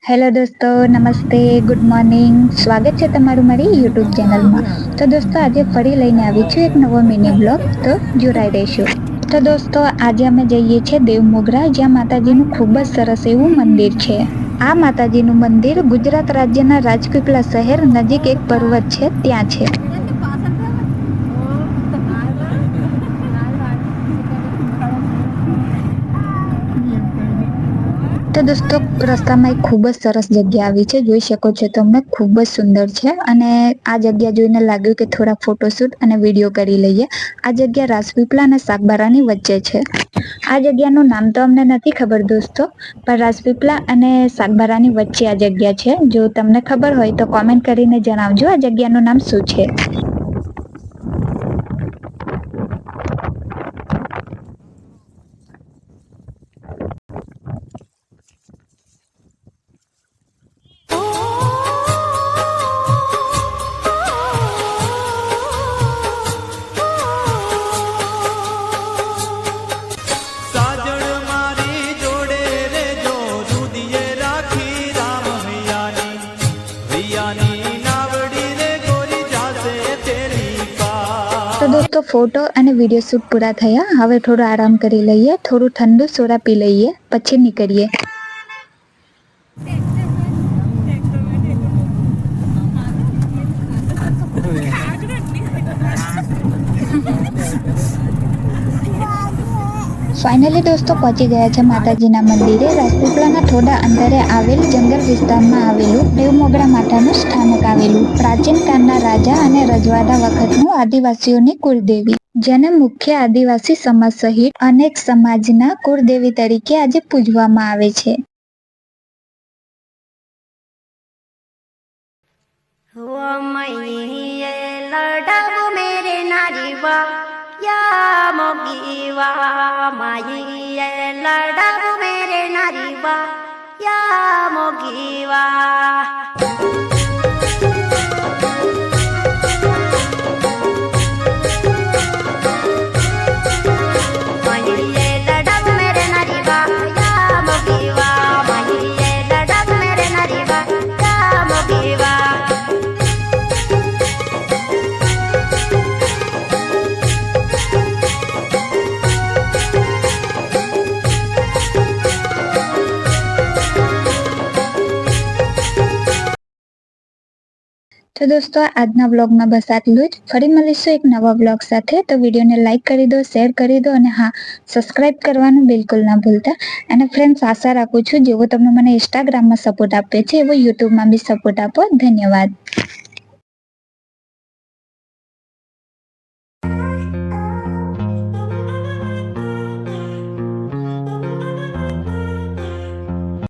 Hello દોસ્તો, નમસ્તે, good morning. સ્વાગત છે તમારું મારી યુટ્યુબ ચેનલમાં. તો દોસ્તો, આજે ફરી લઈને આવી છું એક નવો મિની બ્લોગ, તો જોડાઈ રહેશું. તો દોસ્તો, આજે અમે જઈએ છીએ દેવમોગરા, જ્યાં માતાજીનું ખૂબ જ સરસ એવું મંદિર છે. આ માતાજીનું મંદિર ગુજરાત રાજ્યના રાજપીપળા શહેર નજીક એક પર્વત છે ત્યાં છે. તો દોસ્તો, રસ્તામાં એક ખૂબ જ સરસ જગ્યા આવી છે, જોઈ શકો છો તમે, ખૂબ જ સુંદર છે. અને આ જગ્યા જોઈને લાગ્યું કે થોડા ફોટોશૂટ અને વિડીયો કરી લઈએ. આ જગ્યા રાજપીપળા અને સાગબારાની વચ્ચે છે. આ જગ્યાનું નામ તો અમને નથી ખબર દોસ્તો, પણ રાજપીપળા અને સાગબારાની વચ્ચે આ જગ્યા છે. જો તમને ખબર હોય તો કોમેન્ટ કરીને જણાવજો આ જગ્યાનું નામ શું છે. તો દોસ્તો, ફોટો અને વિડીયો શૂટ પૂરા થયા. હવે થોડો આરામ કરી લઈએ, થોડું ઠંડુ સોડા પી લઈએ, પછી નીકળીએ. ફાઇનલી દોસ્તો, પહોંચી ગયા છે માતાજીના મંદિરે. રાજપીપળાના થોડા અંતરે આવેલ જંગલ વિસ્તારમાં આવેલું દેવમોગરા માતાનું સ્થાનક આવેલું. પ્રાચીન કાળના રાજા અને રજવાડા વખતનું આદિવાસીઓની કુળદેવી, જેને મુખ્ય આદિવાસી સમાજ સહિત અનેક સમાજના કુળદેવી તરીકે આજે પૂજવામાં આવે છે. તો દોસ્તો, આજના બ્લોગમાં બસ આટલું જ. ફરી મળીશું એક નવા બ્લોગ સાથે. તો વિડીયોને લાઇક કરી દો, શેર કરી દો અને હા, સબસ્ક્રાઇબ કરવાનું બિલકુલ ના ભૂલતા. અને ફ્રેન્ડ્સ, આશા રાખું છું જેવો તમે મને ઇન્સ્ટાગ્રામમાં સપોર્ટ આપ્યો છે એવો યુટ્યુબમાં બી સપોર્ટ આપો. ધન્યવાદ.